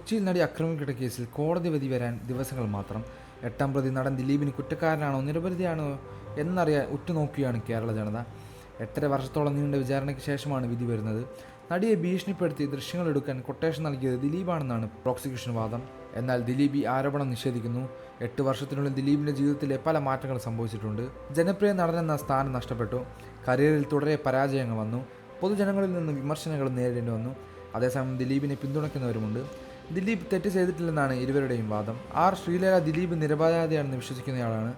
കൊച്ചിയിൽ നടി ആക്രമിക്കപ്പെട്ട കേസിൽ കോടതി വിധി വരാൻ ദിവസങ്ങൾ മാത്രം. 8ാം പ്രതി നടൻ ദിലീപിന് കുറ്റക്കാരനാണോ നിരപരാധിയാണോ എന്നറിയാൻ ഉറ്റുനോക്കുകയാണ് കേരള ജനത. 8.5 വർഷത്തോളം നീണ്ട വിചാരണയ്ക്ക് ശേഷമാണ് വിധി വരുന്നത്. നടിയെ ഭീഷണിപ്പെടുത്തി ദൃശ്യങ്ങൾ എടുക്കാൻ കൊട്ടേഷൻ നൽകിയത് ദിലീപാണെന്നാണ് പ്രോസിക്യൂഷൻ വാദം. എന്നാൽ ദിലീപ് ഈ ആരോപണം നിഷേധിക്കുന്നു. 8 വർഷത്തിനുള്ളിൽ ദിലീപിൻ്റെ ജീവിതത്തിലെ പല മാറ്റങ്ങൾ സംഭവിച്ചിട്ടുണ്ട്. ജനപ്രിയ നടനെന്ന സ്ഥാനം നഷ്ടപ്പെട്ടു. കരിയറിൽ തുടരെ പരാജയങ്ങൾ വന്നു. പൊതുജനങ്ങളിൽ നിന്ന് വിമർശനങ്ങളും നേരിടേണ്ടി വന്നു. അതേസമയം ദിലീപിനെ പിന്തുണയ്ക്കുന്നവരുമുണ്ട്. ദിലീപ് തെറ്റ് ചെയ്തിട്ടില്ലെന്നാണ് ഇരുവരുടെയും വാദം. ശ്രീലേഖ ദിലീപ് നിരപരാധിയാണെന്ന് വിശ്വസിക്കുന്നയാളാണ്.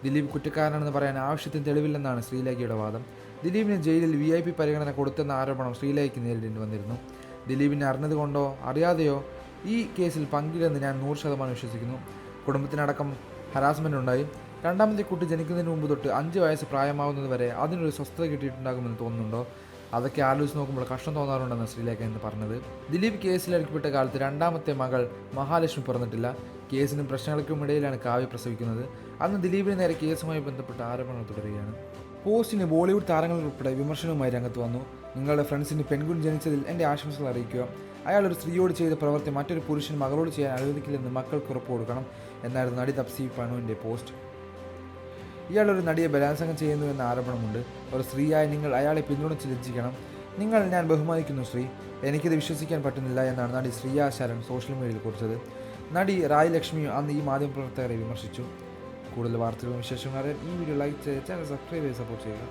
ദിലീപ് കുറ്റക്കാരനാണെന്ന് പറയാൻ ആവശ്യത്തിന് തെളിവില്ലെന്നാണ് ശ്രീലേഖയുടെ വാദം. ദിലീപിന് ജയിലിൽ VIP പരിഗണന കൊടുത്തെന്ന ആരോപണം ശ്രീലേഖയ്ക്ക് നേരിടേണ്ടി വന്നിരുന്നു. ദിലീപിനെ അറിഞ്ഞതുകൊണ്ടോ അറിയാതെയോ ഈ കേസിൽ പങ്കില്ലെന്ന് ഞാൻ 100% വിശ്വസിക്കുന്നു. കുടുംബത്തിനടക്കം ഹരാസ്മെൻ്റ് ഉണ്ടായി. രണ്ടാമത്തെ കുട്ടി ജനിക്കുന്നതിന് മുമ്പ് തൊട്ട് 5 വയസ്സ് പ്രായമാവുന്നത് വരെ അതിനൊരു സ്വസ്ഥത കിട്ടിയിട്ടുണ്ടാകുമെന്ന് തോന്നുന്നുണ്ടോ? അതൊക്കെ ആലോചിച്ച് നോക്കുമ്പോൾ കഷ്ടം തോന്നാറുണ്ടെന്ന് ശ്രീലേഖ എന്ന് പറഞ്ഞത്. ദിലീപ് കേസിലടിക്കപ്പെട്ട കാലത്ത് രണ്ടാമത്തെ മകൾ മഹാലക്ഷ്മി പിറന്നിട്ടില്ല. കേസിനും പ്രശ്നങ്ങൾക്കും ഇടയിലാണ് കാവ്യ പ്രസവിക്കുന്നത്. അന്ന് ദിലീപിന് നേരെ കേസുമായി ബന്ധപ്പെട്ട ആരോപണങ്ങൾ തുടരുകയാണ്. പോസ്റ്റിന് ബോളിവുഡ് താരങ്ങൾ ഉൾപ്പെടെ വിമർശനവുമായി രംഗത്ത് വന്നു. നിങ്ങളുടെ ഫ്രണ്ട്സിന് പെൺകുഞ്ഞ് ജനിച്ചതിൽ എൻ്റെ ആശംസകൾ അറിയിക്കുക. അയാൾ ഒരു സ്ത്രീയോട് ചെയ്ത പ്രവൃത്തി മറ്റൊരു പുരുഷൻ മകളോട് ചെയ്യാൻ അനുവദിക്കില്ലെന്ന് മക്കൾക്ക് ഉറപ്പ് കൊടുക്കണം എന്നായിരുന്നു നടി തപ്സി പനുവിൻ്റെ പോസ്റ്റ്. ഇയാളൊരു നടിയെ ബലാത്സംഗം ചെയ്യുന്നുവെന്ന ആരോപണമുണ്ട്. ഒരു സ്ത്രീയായി നിങ്ങൾ അയാളെ പിന്തുണച്ച് ലജ്ജിക്കണം. ഞാൻ ബഹുമാനിക്കുന്നു ശ്രീ. എനിക്കിത് വിശ്വസിക്കാൻ പറ്റുന്നില്ല എന്നാണ് നടി ശ്രീയ ശരൺ സോഷ്യൽ മീഡിയയിൽ കുറിച്ചത്. നടി റായ് ലക്ഷ്മിയും അന്ന് ഈ മാധ്യമപ്രവർത്തകരെ വിമർശിച്ചു. കൂടുതൽ വാർത്തകളും വിശേഷങ്ങളും അറിയാൻ ഈ വീഡിയോ ലൈക്ക് ചെയ്ത് ചാനൽ സബ്സ്ക്രൈബ് ചെയ്ത് സപ്പോർട്ട് ചെയ്യുക.